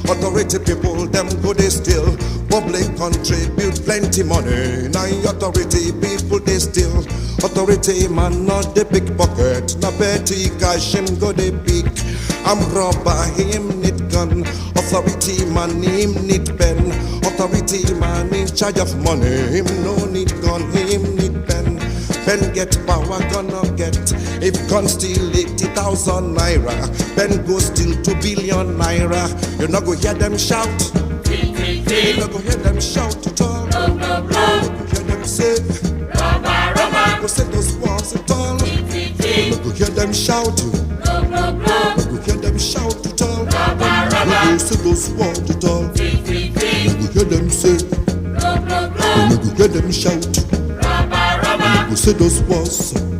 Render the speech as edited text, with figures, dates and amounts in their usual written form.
Authority people, them go they still. Public contribute plenty money. Now authority people they still. Authority man not the pickpocket. Na petty cash him go they pick. I'm robber, him need gun. Authority man him need pen. Authority man in charge of money. Him no need gun, him need pen. Pen get power, gonna get. If gun steal 80,000 naira, pen go steal 2 billion naira. You not go hear them shout. You not go hear them shout at all. You not go hear them say, go say those walls at all. You not go hear them shout. You not go hear them shout at all. You not go say those walls at all. You not go hear them say, you not go hear them shout. You not go say those walls.